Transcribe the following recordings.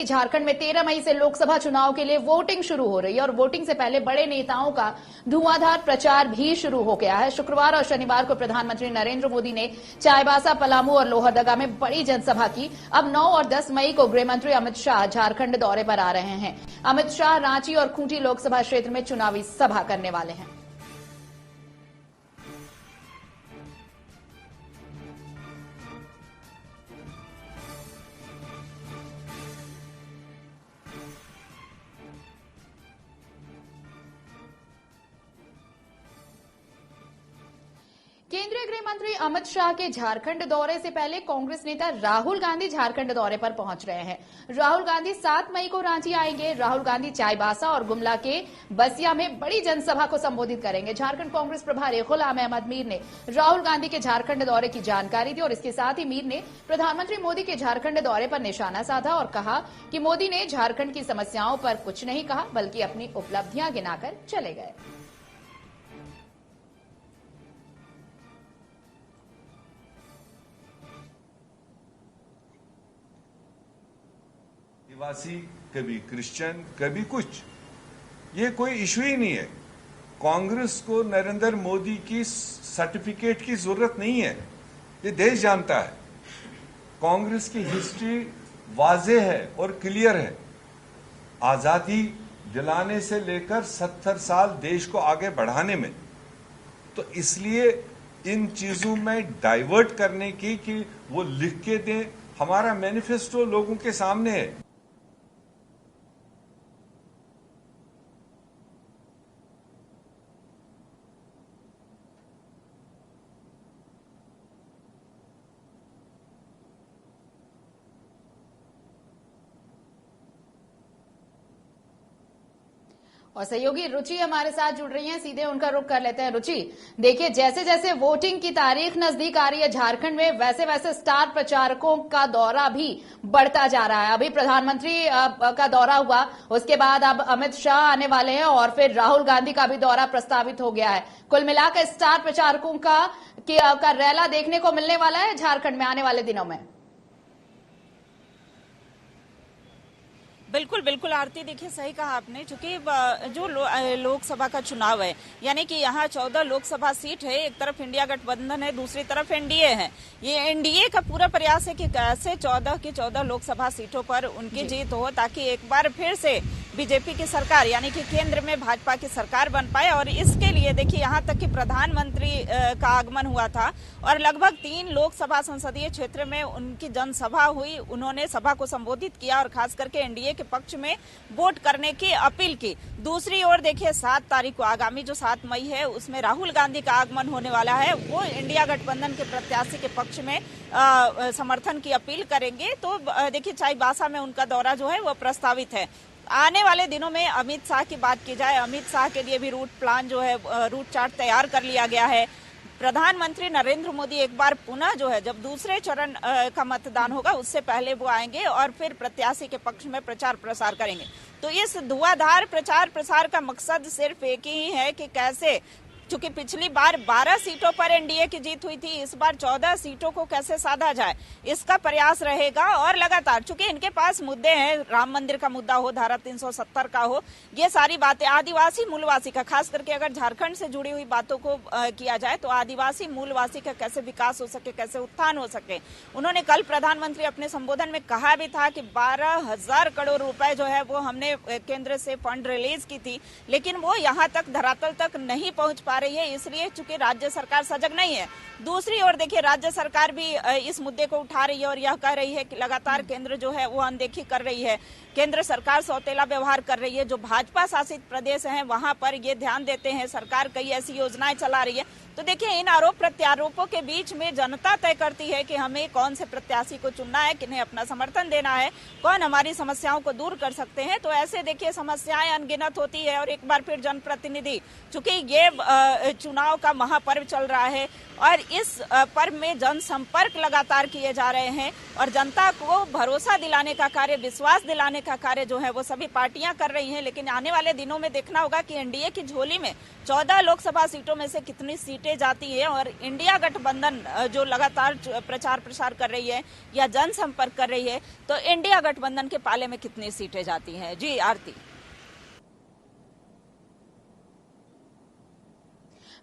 झारखंड में 13 मई से लोकसभा चुनाव के लिए वोटिंग शुरू हो रही है और वोटिंग से पहले बड़े नेताओं का धुआंधार प्रचार भी शुरू हो गया है। शुक्रवार और शनिवार को प्रधानमंत्री नरेंद्र मोदी ने चाईबासा, पलामू और लोहरदगा में बड़ी जनसभा की। अब 9 और 10 मई को गृहमंत्री अमित शाह झारखंड दौरे पर आ रहे हैं। अमित शाह रांची और खूंटी लोकसभा क्षेत्र में चुनावी सभा करने वाले हैं। केंद्रीय गृह मंत्री अमित शाह के झारखंड दौरे से पहले कांग्रेस नेता राहुल गांधी झारखंड दौरे पर पहुंच रहे हैं। राहुल गांधी 7 मई को रांची आएंगे। राहुल गांधी चाईबासा और गुमला के बसिया में बड़ी जनसभा को संबोधित करेंगे। झारखंड कांग्रेस प्रभारी गुलाम अहमद मीर ने राहुल गांधी के झारखंड दौरे की जानकारी दी और इसके साथ ही मीर ने प्रधानमंत्री मोदी के झारखंड दौरे पर निशाना साधा और कहा कि मोदी ने झारखंड की समस्याओं पर कुछ नहीं कहा, बल्कि अपनी उपलब्धियां गिनाकर चले गए। आदिवासी, कभी क्रिश्चियन, कभी कुछ, ये कोई इशू ही नहीं है। कांग्रेस को नरेंद्र मोदी की सर्टिफिकेट की जरूरत नहीं है, ये देश जानता है। कांग्रेस की हिस्ट्री वाज़ेह है और क्लियर है। आजादी दिलाने से लेकर 70 साल देश को आगे बढ़ाने में, तो इसलिए इन चीजों में डाइवर्ट करने की कि वो लिख के दें, हमारा मैनिफेस्टो लोगों के सामने है। और सहयोगी रुचि हमारे साथ जुड़ रही हैं, सीधे उनका रुख कर लेते हैं। रुचि, देखिए जैसे जैसे वोटिंग की तारीख नजदीक आ रही है झारखंड में, वैसे वैसे स्टार प्रचारकों का दौरा भी बढ़ता जा रहा है। अभी प्रधानमंत्री का दौरा हुआ, उसके बाद अब अमित शाह आने वाले हैं और फिर राहुल गांधी का भी दौरा प्रस्तावित हो गया है। कुल मिलाकर स्टार प्रचारकों का रैला देखने को मिलने वाला है झारखंड में आने वाले दिनों में। बिल्कुल बिल्कुल आरती, देखिए सही कहा आपने। चूंकि जो लोकसभा का चुनाव है, यानी कि यहाँ 14 लोकसभा सीट है, एक तरफ इंडिया गठबंधन है, दूसरी तरफ एनडीए है। ये एनडीए का पूरा प्रयास है कि कैसे 14 की 14 लोकसभा सीटों पर उनकी जीत हो, ताकि एक बार फिर से बीजेपी की सरकार, यानी कि केंद्र में भाजपा की सरकार बन पाए। और इसके लिए देखिए यहाँ तक कि प्रधानमंत्री का आगमन हुआ था और लगभग 3 लोकसभा संसदीय क्षेत्र में उनकी जनसभा हुई। उन्होंने सभा को संबोधित किया और खास करके एनडीए के पक्ष में वोट करने की अपील की। दूसरी ओर देखिए 7 तारीख को, आगामी जो 7 मई है, उसमें राहुल गांधी का आगमन होने वाला है। वो इंडिया गठबंधन के प्रत्याशी के पक्ष में समर्थन की अपील करेंगे। तो देखिए चाईबासा में उनका दौरा जो है वो प्रस्तावित है। आने वाले दिनों में अमित शाह की बात की जाए, अमित शाह के लिए भी रूट प्लान जो है, रूट चार्ट तैयार कर लिया गया है। प्रधानमंत्री नरेंद्र मोदी एक बार पुनः जो है, जब दूसरे चरण का मतदान होगा उससे पहले वो आएंगे और फिर प्रत्याशी के पक्ष में प्रचार प्रसार करेंगे। तो इस धुआंधार प्रचार प्रसार का मकसद सिर्फ एक ही है कि कैसे, चूंकि पिछली बार 12 सीटों पर एनडीए की जीत हुई थी, इस बार 14 सीटों को कैसे साधा जाए, इसका प्रयास रहेगा। और लगातार चूंकि इनके पास मुद्दे हैं, राम मंदिर का मुद्दा हो, धारा 370 का हो, ये सारी बातें, आदिवासी मूलवासी का, खास करके अगर झारखंड से जुड़ी हुई बातों को किया जाए तो आदिवासी मूलवासी का कैसे विकास हो सके, कैसे उत्थान हो सके। उन्होंने कल प्रधानमंत्री अपने संबोधन में कहा भी था कि 12,000 करोड़ रुपए जो है वो हमने केंद्र से फंड रिलीज की थी, लेकिन वो यहाँ तक धरातल तक नहीं पहुंच पा रही है, इसलिए चूंकि राज्य सरकार सजग नहीं है। दूसरी ओर देखिए राज्य सरकार भी इस मुद्दे को उठा रही है और यह कह रही है कि लगातार केंद्र जो है वो अनदेखी कर रही है। केंद्र सरकार सौतेला व्यवहार कर रही है। जो भाजपा शासित प्रदेश हैं वहां पर ये ध्यान देते हैं, सरकार कई ऐसी योजनाएं चला रही है। तो देखिए इन आरोप प्रत्यारोपों के बीच में जनता तय करती है कि हमें कौन से प्रत्याशी को चुनना है, किन्हें अपना समर्थन देना है, कौन हमारी समस्याओं को दूर कर सकते हैं। तो ऐसे देखिए समस्याएं अनगिनत होती है और एक बार फिर जनप्रतिनिधि, चूंकि ये चुनाव का महापर्व चल रहा है, और इस पर्व में जनसंपर्क लगातार किए जा रहे हैं और जनता को भरोसा दिलाने का कार्य, विश्वास दिलाने का कार्य जो है वो सभी पार्टियां कर रही हैं। लेकिन आने वाले दिनों में देखना होगा कि एनडीए की झोली में 14 लोकसभा सीटों में से कितनी सीटें जाती है और इंडिया गठबंधन जो लगातार प्रचार प्रसार कर रही है या जनसंपर्क कर रही है, तो इंडिया गठबंधन के पाले में कितनी सीटें जाती हैं। जी आरती।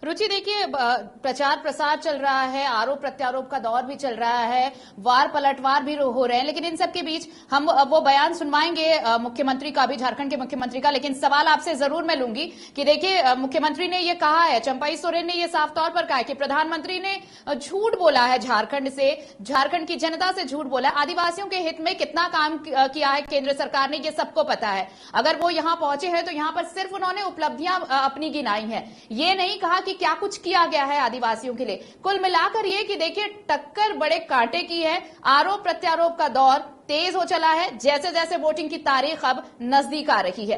रुचि, देखिए प्रचार प्रसार चल रहा है, आरोप प्रत्यारोप का दौर भी चल रहा है, वार पलटवार भी हो रहे हैं, लेकिन इन सब के बीच हम वो बयान सुनवाएंगे मुख्यमंत्री का भी, झारखंड के मुख्यमंत्री का। लेकिन सवाल आपसे जरूर मैं लूंगी कि देखिए मुख्यमंत्री ने ये कहा है, चंपाई सोरेन ने ये साफ तौर पर कहा है कि प्रधानमंत्री ने झूठ बोला है, झारखंड से, झारखंड की जनता से झूठ बोला है। आदिवासियों के हित में कितना काम किया है केंद्र सरकार ने, ये सबको पता है। अगर वो यहां पहुंचे हैं तो यहां पर सिर्फ उन्होंने उपलब्धियां अपनी गिनाई हैं, ये नहीं कहा कि क्या कुछ किया गया है आदिवासियों के लिए। कुल मिलाकर ये कि देखिए टक्कर बड़े कांटे की है, आरोप प्रत्यारोप का दौर तेज हो चला है जैसे जैसे वोटिंग की तारीख अब नजदीक आ रही है।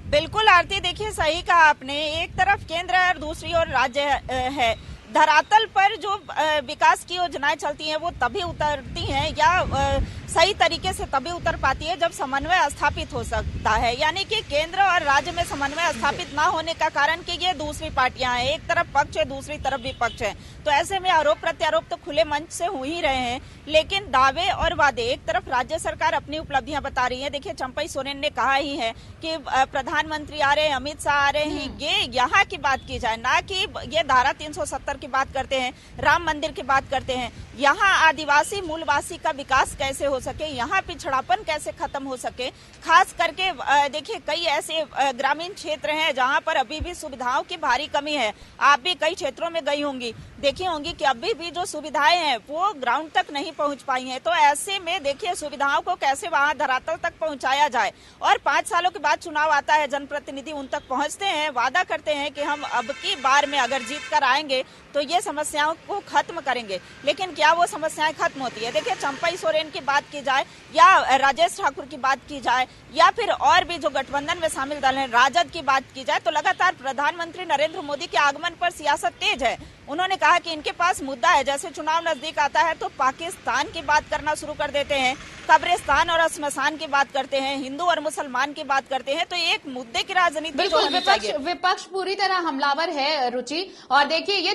बिल्कुल आरती, देखिए सही कहा आपने, एक तरफ केंद्र है और दूसरी ओर राज्य है। धरातल पर जो विकास की योजनाएं चलती हैं वो तभी उतरती हैं या सही तरीके से तभी उतर पाती है जब समन्वय स्थापित हो सकता है। यानी कि केंद्र और राज्य में समन्वय स्थापित ना होने का कारण कि ये दूसरी पार्टियां हैं, एक तरफ पक्ष है दूसरी तरफ विपक्ष है, तो ऐसे में आरोप प्रत्यारोप तो खुले मंच से हो ही रहे हैं, लेकिन दावे और वादे, एक तरफ राज्य सरकार अपनी उपलब्धियां बता रही है। देखिए चंपाई सोरेन ने कहा ही है कि प्रधानमंत्री आ रहे हैं, अमित शाह आ रहे हैं, ये यहाँ की बात की जाए, ना कि ये धारा 370 की बात करते हैं, राम मंदिर की बात करते हैं। यहाँ आदिवासी मूलवासी का विकास कैसे हो सके, यहाँ पिछड़ापन कैसे खत्म हो सके। खास करके देखिए कई ऐसे ग्रामीण क्षेत्र हैं जहाँ पर अभी भी सुविधाओं की भारी कमी है। आप भी कई क्षेत्रों में गई होंगी, देखी होंगी कि अभी भी जो सुविधाएं हैं वो ग्राउंड तक नहीं पहुंच पाई हैं। तो ऐसे में देखिए सुविधाओं को कैसे वहां धरातल तक पहुंचाया जाए। और 5 सालों के बाद चुनाव आता है, जनप्रतिनिधि उन तक पहुंचते हैं, वादा करते हैं कि हम अब की बार में अगर जीत कर आएंगे तो ये समस्याओं को खत्म करेंगे, लेकिन क्या वो समस्याएं खत्म होती है? देखिए चंपाई सोरेन की बात की जाए या राजेश ठाकुर की बात की जाए या फिर और भी जो गठबंधन में शामिल दल हैं, राजद की बात की जाए, तो लगातार प्रधानमंत्री नरेंद्र मोदी के आगमन पर सियासत तेज है। उन्होंने कहा कि इनके पास मुद्दा है, जैसे चुनाव नजदीक आता है तो पाकिस्तान की बात करना शुरू कर देते हैं, कब्रिस्तान और श्मशान की बात करते हैं, हिंदू और मुसलमान की बात करते हैं। तो एक मुद्दे की राजनीति बिल्कुल, विपक्ष पूरी तरह हमलावर है रुचि। और देखिए ये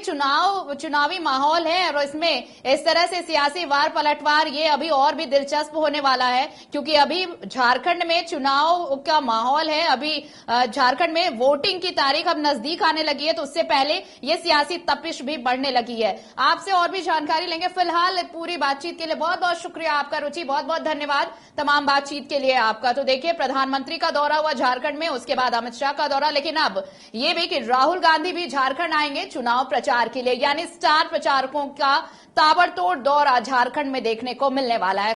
चुनावी माहौल है और इसमें इस तरह से सियासी वार पलटवार ये अभी और भी दिलचस्प होने वाला है, क्योंकि अभी झारखंड में चुनाव का माहौल है। अभी झारखंड में वोटिंग की तारीख अब नजदीक आने लगी है, तो उससे पहले ये सियासी तपिश भी बढ़ने लगी है। आपसे और भी जानकारी लेंगे। फिलहाल पूरी बातचीत के लिए बहुत बहुत शुक्रिया आपका रुचि, बहुत बहुत धन्यवाद तमाम बातचीत के लिए आपका। तो देखिए प्रधानमंत्री का दौरा हुआ झारखंड में, उसके बाद अमित शाह का दौरा, लेकिन अब ये भी कि राहुल गांधी भी झारखंड आएंगे चुनाव प्रचार के लिए, यानी स्टार प्रचारकों का ताबड़तोड़ दौरा झारखंड में देखने को मिलने वाला है।